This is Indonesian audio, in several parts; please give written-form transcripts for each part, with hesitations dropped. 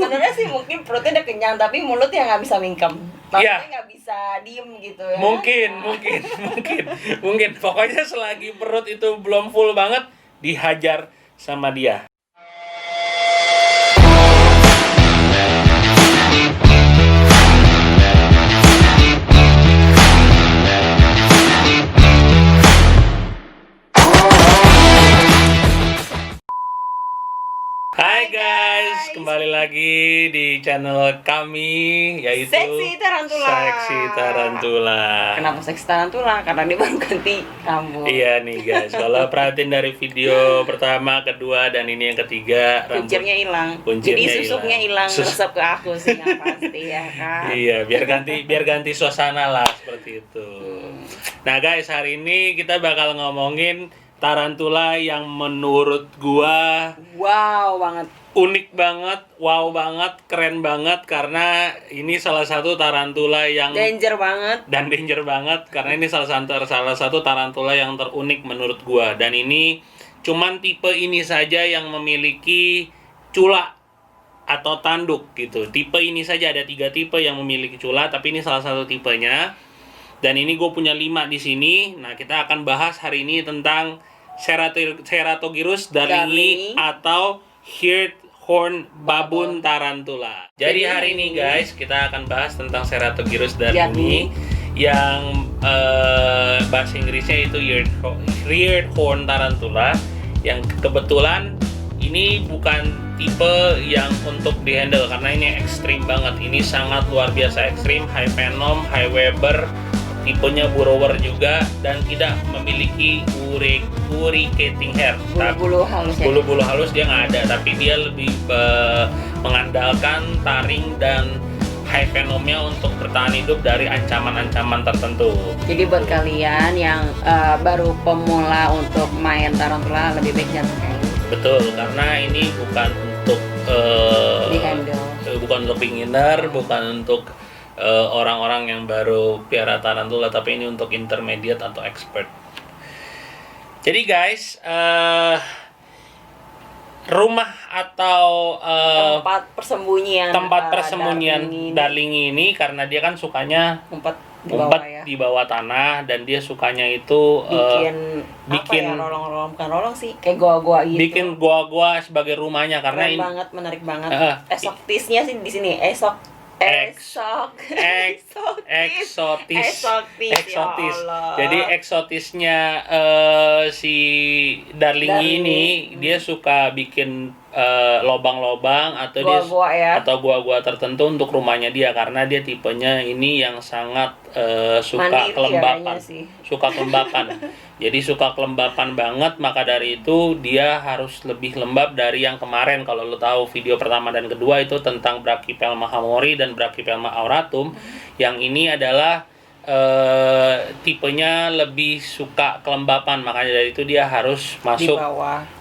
Sebenarnya sih mungkin perutnya udah kenyang tapi mulutnya nggak bisa mingkem. Maksudnya nggak bisa diem gitu ya. Mungkin. Pokoknya selagi perut itu belum full banget, dihajar sama dia. Hai guys, kembali lagi di channel kami, yaitu Seksi Tarantula. Kenapa Seksi Tarantula? Karena dia baru ganti rambut. Iya nih guys, kalau perhatiin dari video pertama, kedua, dan ini yang ketiga, kuncirnya hilang. Jadi susuknya hilang, resep ke aku sih yang pasti ya kan. Iya, biar ganti suasana lah seperti itu. Nah guys, hari ini kita bakal ngomongin tarantula yang menurut gua wow banget, unik banget, wow banget, keren banget, karena ini salah satu tarantula yang danger banget karena ini salah satu tarantula yang terunik menurut gua. Dan ini cuman tipe ini saja yang memiliki cula atau tanduk gitu. Tipe ini saja, ada 3 tipe yang memiliki cula, tapi ini salah satu tipenya. Dan ini gue punya 5 di sini. Nah, kita akan bahas hari ini tentang Ceratogyrus darlingi atau Earthhorn baboon tarantula. Jadi hari ini guys, kita akan bahas tentang Ceratogyrus darlingi yang bahasa Inggrisnya itu Earthhorn tarantula, yang kebetulan ini bukan tipe yang untuk dihandle karena ini ekstrim banget. Ini sangat luar biasa ekstrim, high venom, high Weber, tipenya burrower juga, dan tidak memiliki uriculating hair. Bulu-bulu halus dia nggak ada, tapi dia lebih mengandalkan taring dan high venomnya untuk bertahan hidup dari ancaman-ancaman tertentu. Jadi buat kalian yang baru pemula untuk main tarantula, lebih baik jangan main. Betul, karena ini bukan untuk di-handle. Bukan untuk beginner, bukan untuk orang-orang yang baru piara tarantula, tapi ini untuk intermediate atau expert. Jadi guys, rumah atau tempat persembunyian darlingi ini, karena dia kan sukanya ngumpet di bawah tanah, dan dia sukanya itu bikin rolong-rolong, bukan rolong sih, kayak goa-goa gitu. Bikin goa-goa sebagai rumahnya, karena keren ini banget, menarik banget. Eksotisnya sih di sini, eksotis. Ya Allah. Jadi eksotisnya si darlingi ini, dia suka bikin lobang-lobang atau gua-gua tertentu untuk rumahnya dia, karena dia tipenya ini yang sangat suka kelembapan. Jadi suka kelembapan banget, maka dari itu dia harus lebih lembab dari yang kemarin. Kalau lo tahu video pertama dan kedua itu tentang Brachypelma hamori dan Brachypelma auratum, yang ini adalah tipenya lebih suka kelembapan, makanya dari itu dia harus masuk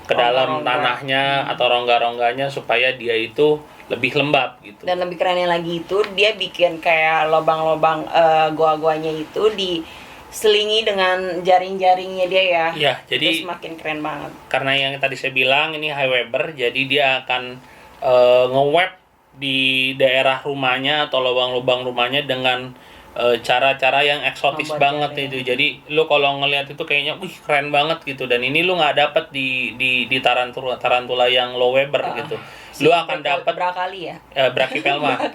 ke dalam tanahnya atau rongga-rongganya supaya dia itu lebih lembab gitu. Dan lebih kerennya lagi itu dia bikin kayak lobang-lobang goa-goanya itu diselingi dengan jaring-jaringnya dia ya. Iya, jadi itu semakin keren banget. Karena yang tadi saya bilang ini high Weber, jadi dia akan nge-web di daerah rumahnya atau lubang-lubang rumahnya dengan cara-cara yang eksotis banget itu. Jadi lu kalau ngelihat itu kayaknya wih keren banget gitu, dan ini lu nggak dapet di tarantula yang low Weber gitu. Lu akan dapat Brachypelma.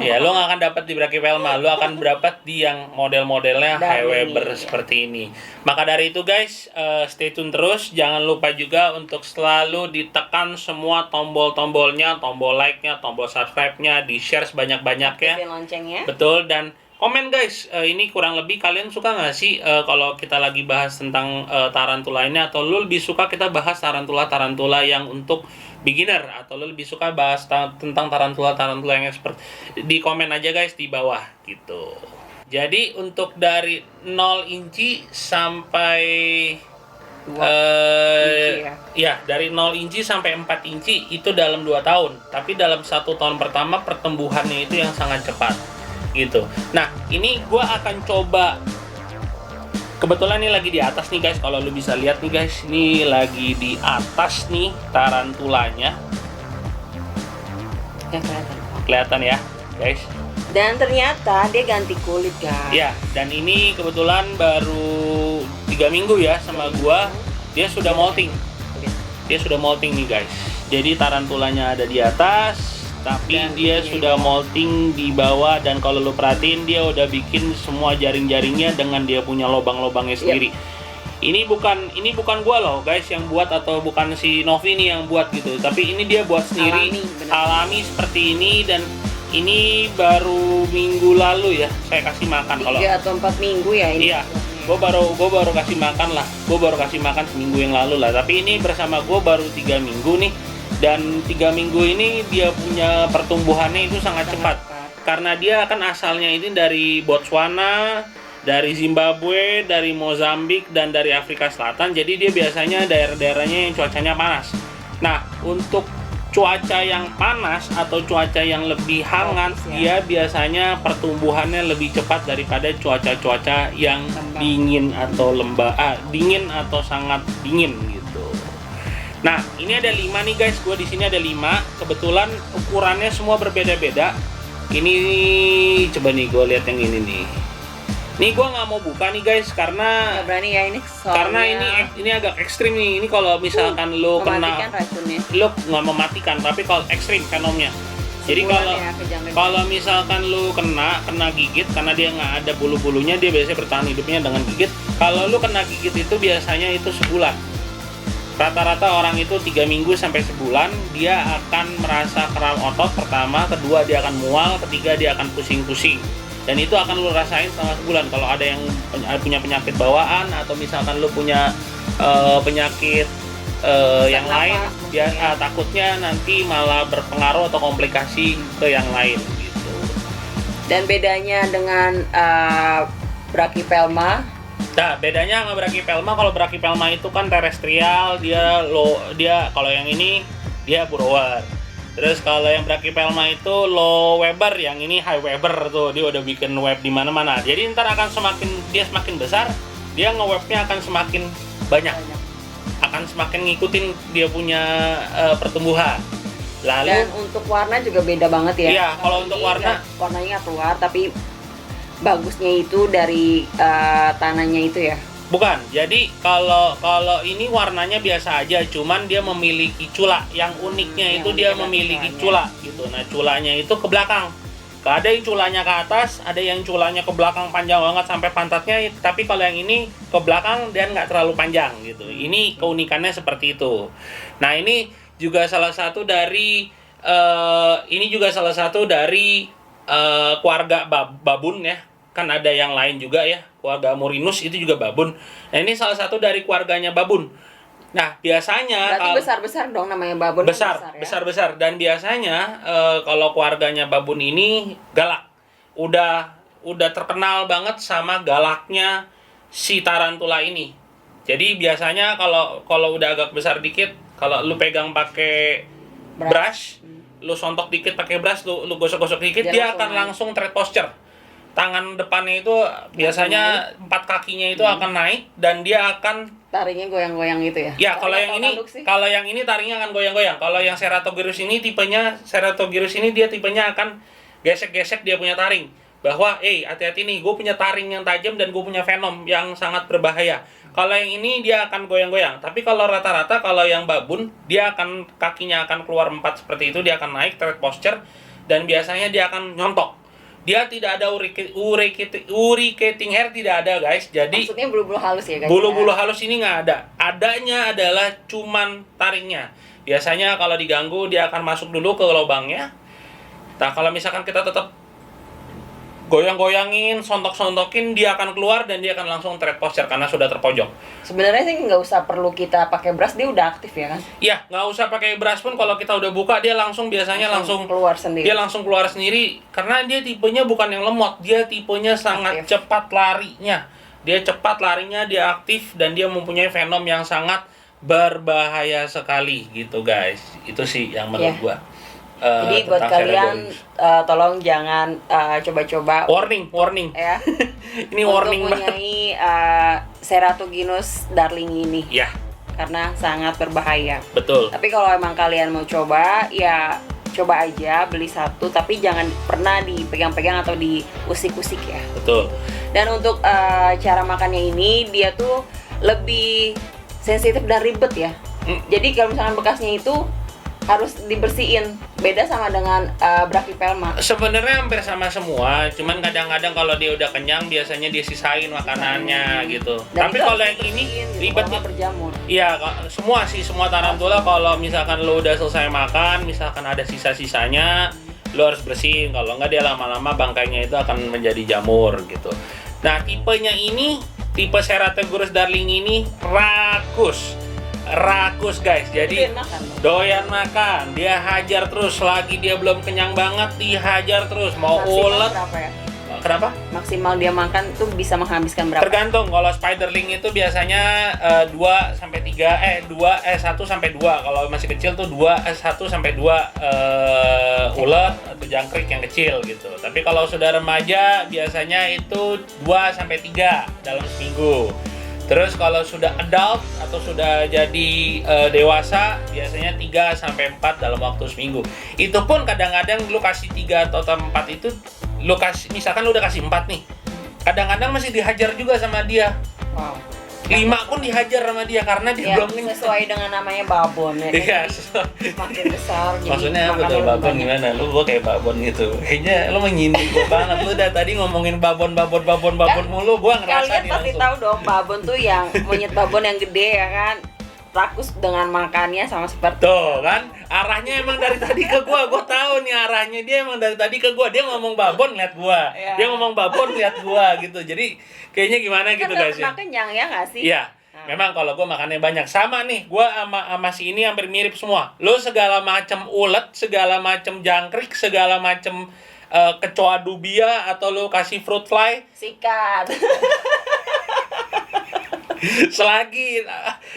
Ya, lu nggak akan dapat di Brachypelma, lu akan dapat di yang model-modelnya high Weber seperti ini. Maka dari itu guys, stay tune terus. Jangan lupa juga untuk selalu ditekan semua tombol-tombolnya, tombol like-nya, tombol subscribe-nya, di-share sebanyak-banyaknya. Aktifin loncengnya. Betul, dan komen guys, ini kurang lebih kalian suka nggak sih kalau kita lagi bahas tentang tarantula ini, atau lu lebih suka kita bahas tarantula yang untuk beginner, atau lu lebih suka bahas tentang tarantula yang expert? Di komen aja guys di bawah gitu. Jadi untuk dari 0 inci sampai dari 0 inci sampai 4 inci itu dalam 2 tahun, tapi dalam 1 tahun pertama pertumbuhannya itu yang sangat cepat gitu. Nah, ini gua akan coba, kebetulan ini lagi di atas nih guys, kalau lu bisa lihat nih guys, ini lagi di atas nih tarantulanya. Nggak kelihatan. Kelihatan ya, guys. Dan ternyata dia ganti kulit guys. Ya, dan ini kebetulan baru 3 minggu ya sama gua. Dia sudah molting. Dia sudah molting nih guys. Jadi tarantulanya ada di atas, tapi Dan dia ini sudah molting di bawah. Dan kalau lu perhatiin dia udah bikin semua jaring-jaringnya dengan dia punya lubang-lubangnya sendiri. Ini bukan gua loh guys yang buat, atau bukan si Novi nih yang buat gitu. Tapi ini dia buat sendiri, alami seperti ini. Dan ini baru minggu lalu ya saya kasih makan. 3 atau 4 minggu ya ini. Iya, gue baru kasih makan lah. Gue baru kasih makan seminggu yang lalu lah. Tapi ini bersama gue baru 3 minggu nih. Dan 3 minggu ini dia punya pertumbuhannya itu sangat cepat. Karena dia kan asalnya ini dari Botswana, dari Zimbabwe, dari Mozambik, dan dari Afrika Selatan. Jadi dia biasanya daerah-daerahnya yang cuacanya panas. Nah, untuk cuaca yang panas atau cuaca yang lebih hangat, dia biasanya pertumbuhannya lebih cepat daripada cuaca-cuaca yang dingin atau dingin atau sangat dingin gitu. Nah, ini ada 5 nih guys. Gua di sini ada 5. Kebetulan ukurannya semua berbeda-beda. Ini coba nih gue lihat yang ini nih. Ini gue nggak mau buka nih guys karena Nggak berani ya ini. Karena ini agak ekstrim nih. Ini kalau misalkan lu kena, racunnya. lu nggak mematikan, tapi kalau ekstrim fenomnya. Jadi kalau misalkan lu kena gigit, karena dia nggak ada bulu-bulunya, dia biasanya bertahan hidupnya dengan gigit. Kalau lu kena gigit itu biasanya itu sebulan. Rata-rata orang itu 3 minggu sampai sebulan dia akan merasa kram otot pertama, kedua dia akan mual, ketiga dia akan pusing-pusing. Dan itu akan lu rasain selama sebulan. Kalau ada yang punya penyakit bawaan atau misalkan lu punya penyakit yang lain, takutnya nanti malah berpengaruh atau komplikasi ke yang lain gitu. Dan bedanya dengan brachypelma. Nah, bedanya sama brachypelma, kalau brachypelma itu kan terestrial, dia kalau yang ini dia burrower. Terus kalau yang brachypelma itu low Weber, yang ini high Weber tuh, dia udah bikin web di mana-mana. Jadi ntar akan semakin besar, dia nge-webnya akan semakin banyak. Akan semakin ngikutin dia punya pertumbuhan. Lalu Dan untuk warna juga beda banget ya. Iya, kalau untuk warnanya keluar, tapi bagusnya itu dari tanahnya itu ya. Bukan, jadi kalau ini warnanya biasa aja, cuman dia memiliki cula. Yang uniknya itu dia memiliki cula gitu. Nah, culanya itu ke belakang. Ada yang culanya ke atas, ada yang culanya ke belakang panjang banget sampai pantatnya. Tapi kalau yang ini ke belakang dan nggak terlalu panjang gitu. Ini keunikannya seperti itu. Nah, ini juga salah satu dari keluarga babun ya. Kan ada yang lain juga ya, keluarga Murinus itu juga babun. Nah, ini salah satu dari keluarganya babun. Nah, biasanya berarti besar-besar dong namanya babun. Besar. Dan biasanya kalau keluarganya babun ini galak. Udah terkenal banget sama galaknya si tarantula ini. Jadi biasanya kalau udah agak besar dikit, kalau lu pegang pakai brush, lu sontok dikit pakai brush, lu gosok-gosok dikit, dia akan langsung thread posture. Tangan depannya itu biasanya 4 kakinya itu akan naik dan dia akan taringnya goyang-goyang gitu ya. Ya, kalau yang ini taringnya akan goyang-goyang. Kalau yang Ceratogyrus ini dia tipenya akan gesek-gesek dia punya taring. Bahwa hati-hati nih, gue punya taring yang tajam dan gue punya venom yang sangat berbahaya. Kalau yang ini dia akan goyang-goyang. Tapi kalau rata-rata kalau yang babun, dia akan kakinya akan keluar 4 seperti itu, dia akan naik thread posture dan biasanya dia akan nyontok. Dia tidak ada uricating hair, tidak ada guys. Jadi maksudnya bulu-bulu halus ya guys. Bulu-bulu halus ini nggak ada. Adanya adalah cuman taringnya. Biasanya kalau diganggu dia akan masuk dulu ke lubangnya. Nah, kalau misalkan kita tetap goyang-goyangin, sontok-sontokin, dia akan keluar dan dia akan langsung thread posture karena sudah terpojok. Sebenarnya sih nggak usah perlu kita pakai brush, dia udah aktif ya kan? Iya, nggak usah pakai brush pun, kalau kita udah buka dia langsung keluar sendiri. Dia langsung keluar sendiri karena dia tipenya bukan yang lemot, dia tipenya sangat cepat larinya. Dia cepat larinya, dia aktif dan dia mempunyai venom yang sangat berbahaya sekali gitu guys. Itu sih yang menurut gua. Jadi buat kalian tolong jangan coba-coba. Warning ya. Ini warning banget. Untuk mempunyai Ceratogyrus darling ini. Ya. Karena sangat berbahaya. Betul. Tapi kalau emang kalian mau coba, ya coba aja beli satu, tapi jangan pernah dipegang-pegang atau diusik-usik ya. Betul. Dan untuk cara makannya ini dia tuh lebih sensitif dan ribet ya. Jadi kalau misalkan bekasnya itu harus dibersihin, beda sama dengan Brachypelma. Sebenarnya hampir sama semua, cuman kadang-kadang kalau dia udah kenyang biasanya dia sisain makanannya gitu. Dan Tapi itu kalau harus yang ini dibersihin gitu, ribet kalau nggak berjamur. Iya, semua tarantula kalau misalkan lo udah selesai makan, misalkan ada sisa-sisanya, lo harus bersihin. Kalau nggak dia lama-lama bangkainya itu akan menjadi jamur gitu. Nah, tipenya ini, tipe Cerategoras darling ini rakus guys. Jadi doyan makan, dia hajar terus selagi dia belum kenyang banget, dihajar terus. Mau Maksimal ulet. berapa ya? Kenapa? Maksimal dia makan tuh bisa menghabiskan berapa? Tergantung. Kalau spiderling itu biasanya 1 sampai 2. Kalau masih kecil tuh 1 sampai 2 ulet atau jangkrik yang kecil gitu. Tapi kalau sudah remaja biasanya itu 2 sampai 3 dalam seminggu. Terus kalau sudah adult atau sudah jadi dewasa biasanya 3 sampai 4 dalam waktu seminggu. Itu pun kadang-kadang lu kasih 3 atau 4 itu lu kasih, misalkan lu udah kasih 4 nih. Kadang-kadang masih dihajar juga sama dia. Wow. 5 pun dihajar sama dia karena dia Ya, belum kenyang. sesuai dengan namanya babon ya. Iya, Semakin besar jadi maksudnya apa makannya tuh lebih babon banyak. gimana? Lu gua kayak babon gitu. Kayaknya lu menyindir gua banget. Lu dari tadi ngomongin babon mulu, gua ngerasa Kalian nih pasti langsung. tahu dong babon tuh yang monyet babon yang gede ya kan. Rakus dengan makannya sama seperti Tuh kan, arahnya emang dari tadi ke gua tahu nih arahnya dia emang dari tadi ke gua. Dia ngomong babon lihat gua. Iya. Dia ngomong babon lihat gua gitu. Jadi kayaknya gimana kan gitu nggak guys ya. pernah kenyang ya nggak sih? Iya. Memang kalau gua makannya banyak sama nih, gua sama si ini hampir mirip semua. Lu segala macam ulet, segala macam jangkrik, segala macam kecoa dubia atau lu kasih fruit fly, Sikat.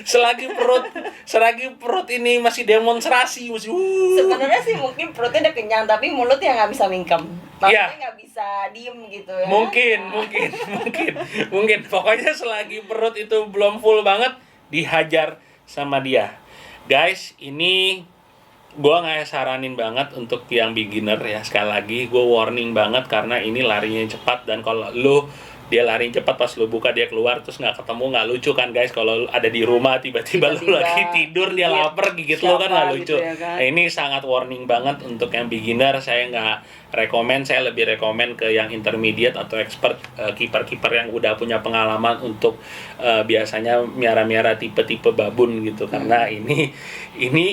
selagi perut ini masih demonstrasi masih Sebenarnya sih mungkin perutnya udah kenyang tapi mulutnya nggak bisa mingkem. Maksudnya Iya. nggak bisa diem gitu ya. mungkin pokoknya selagi perut itu belum full banget dihajar sama dia. Guys, ini gua nggak saranin banget untuk yang beginner ya. Sekali lagi gua warning banget karena ini larinya cepat, dan kalau dia lari cepat pas lu buka dia keluar terus nggak ketemu, nggak lucu kan guys. Kalau ada di rumah tiba-tiba lu lagi tidur dia lapar gigit lu kan nggak lucu. gitu ya kan? Nah, ini sangat warning banget untuk yang beginner. Saya nggak rekomen, saya lebih rekomen ke yang intermediate atau expert, kiper-kiper yang udah punya pengalaman untuk biasanya miara-miara tipe-tipe babun gitu. Karena ini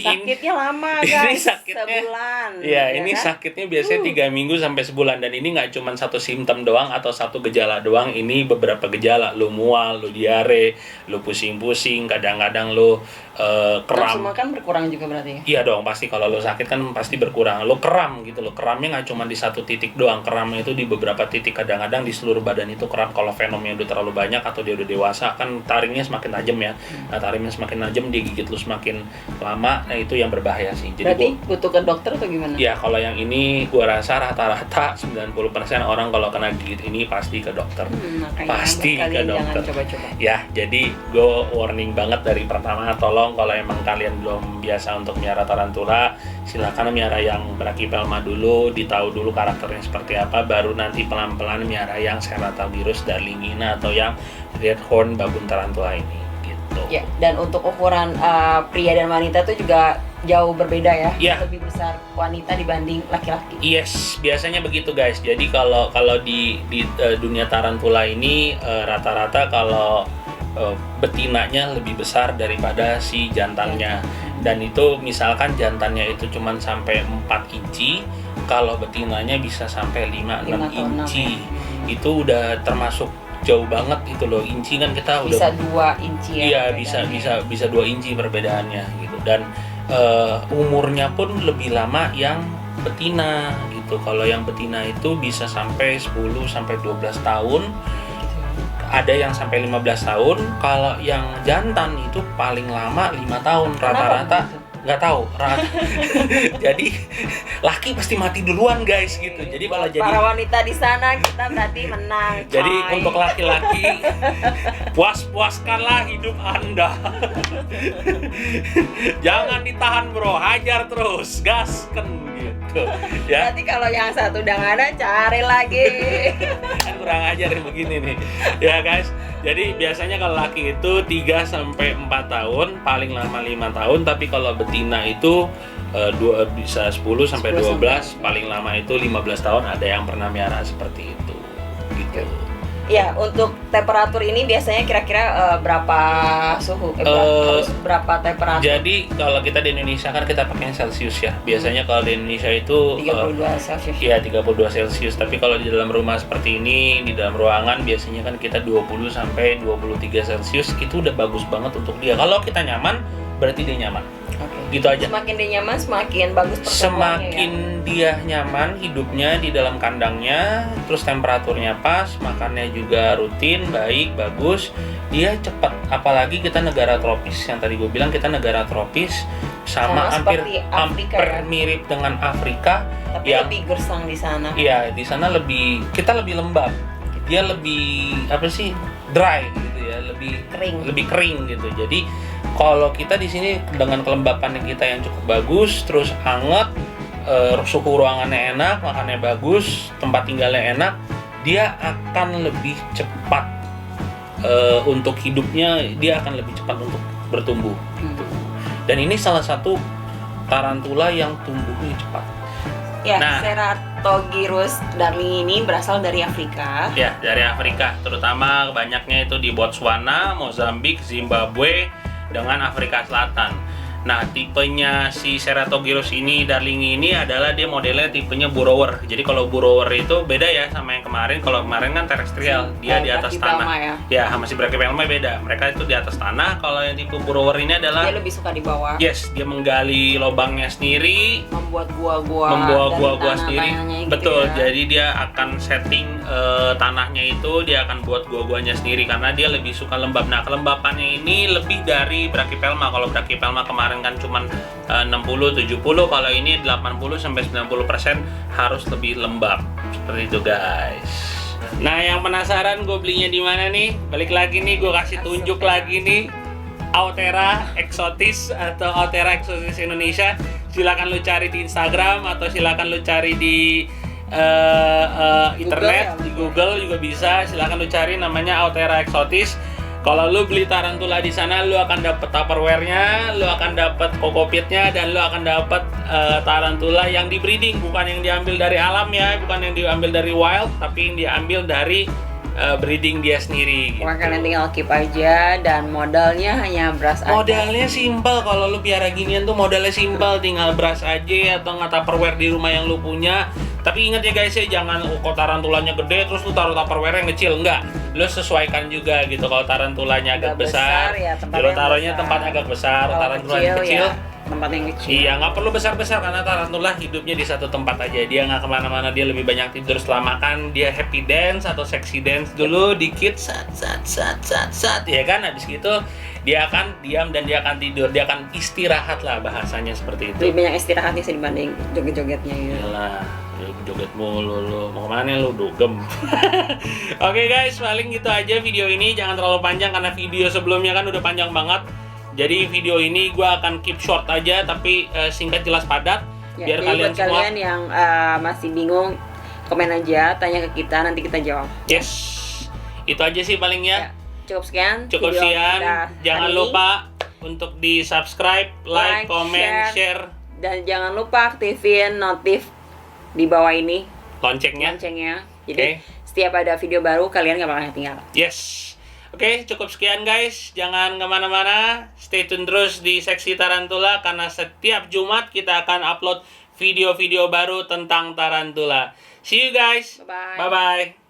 sakitnya lama ini guys. sakitnya Sebulan. Iya, ya ini kan? sakitnya biasanya 3 minggu sampai sebulan, dan ini nggak cuma satu simptom doang atau satu gejala doang. Ini beberapa gejala, lu mual, lu diare, lu pusing-pusing, kadang-kadang lu Nafsu kram. makan berkurang juga berarti ya? Iya dong, pasti kalau lo sakit kan pasti berkurang. Lo kram gitu loh. Keramnya nggak cuma di satu titik doang. Keramnya itu di beberapa titik. Kadang-kadang di seluruh badan itu kram. Kalau fenomnya udah terlalu banyak atau dia udah dewasa, kan taringnya semakin tajam ya. Nah, taringnya semakin tajam, dia gigit lo semakin lama. Nah, itu yang berbahaya sih. Jadi Berarti butuh ke dokter atau gimana? ya, kalau yang ini gua rasa rata-rata 90% orang kalau kena gigit ini pasti ke dokter. Makanya Pasti ke kalian dokter. jangan coba-coba. Ya, jadi gue warning banget dari pertama, tolong kalau emang kalian belum biasa untuk miara tarantula, silakan miara yang Brachypelma dulu, ditahu dulu karakternya seperti apa, baru nanti pelan-pelan miara yang Cerategoras darlingina atau yang red horn babun tarantula ini gitu. Ya, dan untuk ukuran pria dan wanita itu juga jauh berbeda ya. Iya. Lebih besar wanita dibanding laki-laki. Yes, biasanya begitu guys. Jadi kalau di dunia tarantula ini rata-rata kalau betinanya lebih besar daripada si jantannya. Dan itu misalkan jantannya itu cuman sampai 4 inci, kalau betinanya bisa sampai 5-6 atau 6, inci. Itu udah termasuk jauh banget itu loh. Inci kan kita udah Bisa 2 inci ya. iya, perbedaannya. bisa 2 inci perbedaannya gitu. Dan umurnya pun lebih lama yang betina gitu. Kalau yang betina itu bisa sampai 10 sampai 12 tahun. Ada yang sampai 15 tahun. Kalau yang jantan itu paling lama 5 tahun rata-rata. Nggak tahu. Jadi laki pasti mati duluan guys gitu. Jadi kalau jadi para wanita di sana kita berarti menang. jadi coy. untuk laki-laki, puas-puaskanlah hidup Anda. Jangan ditahan bro, hajar terus, gasken gitu. gitu ya. Berarti kalau yang satu udah nggak ada, cari lagi. Kan kurang ajar yang begini nih ya guys. Jadi biasanya kalau laki itu 3-4 tahun, paling lama 5 tahun, tapi kalau betina itu bisa 10-12, paling lama itu 15 tahun. Ada yang pernah miara seperti itu gitu. Ya, untuk temperatur ini biasanya kira-kira berapa suhu? Harus berapa temperatur? Jadi kalau kita di Indonesia kan kita pakai Celcius ya. Biasanya kalau di Indonesia itu 32 Celcius. Iya, 32 Celcius. Tapi kalau di dalam rumah seperti ini, di dalam ruangan biasanya kan kita 20 sampai 23 Celcius. Itu udah bagus banget untuk dia. Kalau kita nyaman, berarti dia nyaman. Oke. Gitu aja. Semakin dia nyaman, semakin bagus pertumbuhannya. Semakin dia nyaman hidupnya di dalam kandangnya, terus temperaturnya pas, makannya juga rutin, baik, bagus, dia cepat. Apalagi kita negara tropis, yang tadi gue bilang kita negara tropis, sama hampir seperti Afrika, ya? mirip dengan Afrika. Tapi yang lebih gersang di sana. Iya, di sana kita lebih lembab, dia lebih dry gitu ya, lebih kering gitu. Jadi kalau kita di sini dengan kelembapan kita yang cukup bagus, terus hangat, suhu ruangannya enak, makannya bagus, tempat tinggalnya enak, dia akan lebih cepat untuk hidupnya, dia akan lebih cepat untuk bertumbuh. Gitu. Dan ini salah satu tarantula yang tumbuhnya cepat. Ya, Ceratogyrus darling ini berasal dari Afrika. Ya, dari Afrika, terutama banyaknya itu di Botswana, Mozambik, Zimbabwe, dengan Afrika Selatan. Nah, tipenya si Ceratogyrus ini darling ini adalah dia modelnya tipenya burrower. Jadi kalau burrower itu beda ya sama yang kemarin. Kalau kemarin kan terestrial, dia di atas tanah. Ya, sama si Brachypelma beda. Mereka itu di atas tanah. Kalau yang tipe burrower ini adalah dia lebih suka di bawah. Yes, dia menggali lubangnya sendiri, membuat gua-gua sendiri. Gitu. Betul. Ya. Jadi dia akan setting tanahnya itu, dia akan buat gua-guanya sendiri karena dia lebih suka lembab. Nah, kelembapannya ini lebih dari Brachypelma. Kalau Brachypelma kemarin kan cuman 60-70, kalau ini 80-90% harus lebih lembab. Seperti itu, guys. Nah, yang penasaran gue belinya di mana nih? Balik lagi nih, gue kasih tunjuk lagi nih. Aothera exotis atau Aothera exotis Indonesia. Silakan lu cari di Instagram atau silakan lu cari di internet, di Google juga bisa. Silakan lu cari, namanya Aothera exotis. Kalau lu beli tarantula di sana, lu akan dapat tupperware-nya, lu akan dapat kokopitnya, dan lu akan dapat tarantula yang di breeding, bukan yang diambil dari alam ya, bukan yang diambil dari wild, tapi yang diambil dari breeding dia sendiri. Gitu. Kalian tinggal keep aja, dan modalnya hanya beras aja. Modalnya simpel, kalau lu piara ginian tuh modalnya simpel, tinggal beras aja atau nggak tupperware di rumah yang lu punya. Tapi ingat ya guys ya, jangan kok tarantulanya gede terus lu taruh tupperware yang kecil, enggak. Lu sesuaikan juga gitu. Kalau tarantulanya agak besar, ya, lu taruhnya tempat agak besar. Tarantulanya kecil, ya, tempat yang kecil. Iya, nggak perlu besar-besar karena tarantula hidupnya di satu tempat aja. Dia nggak kemana-mana, dia lebih banyak tidur setelah makan. Dia happy dance atau sexy dance dulu dikit, sat, ya kan. Habis gitu dia akan diam dan dia akan tidur. Dia akan istirahat lah, bahasanya seperti itu. Lebih banyak istirahatnya sih dibanding joget-jogetnya ya. Iyalah, joget mulu lu. Mau kemana lu, dugem? Oke guys, paling gitu aja video ini. Jangan terlalu panjang karena video sebelumnya kan udah panjang banget. Jadi video ini gue akan keep short aja, tapi singkat, jelas, padat. Ya, biar jadi kalian buat semua kalian yang masih bingung, komen aja, tanya ke kita, nanti kita jawab. Yes, itu aja sih palingnya. Ya, cukup sekian. Cukup video sekian. kita Jangan hari lupa untuk di subscribe, like, comment, share, dan jangan lupa aktifin notif di bawah ini loncengnya. Jadi setiap ada video baru kalian gak bakalan ketinggalan. Yes. Oke, cukup sekian guys. Jangan kemana-mana. Stay tune terus di Seksi Tarantula karena setiap Jumat kita akan upload video-video baru tentang tarantula. See you guys. Bye-bye. Bye-bye.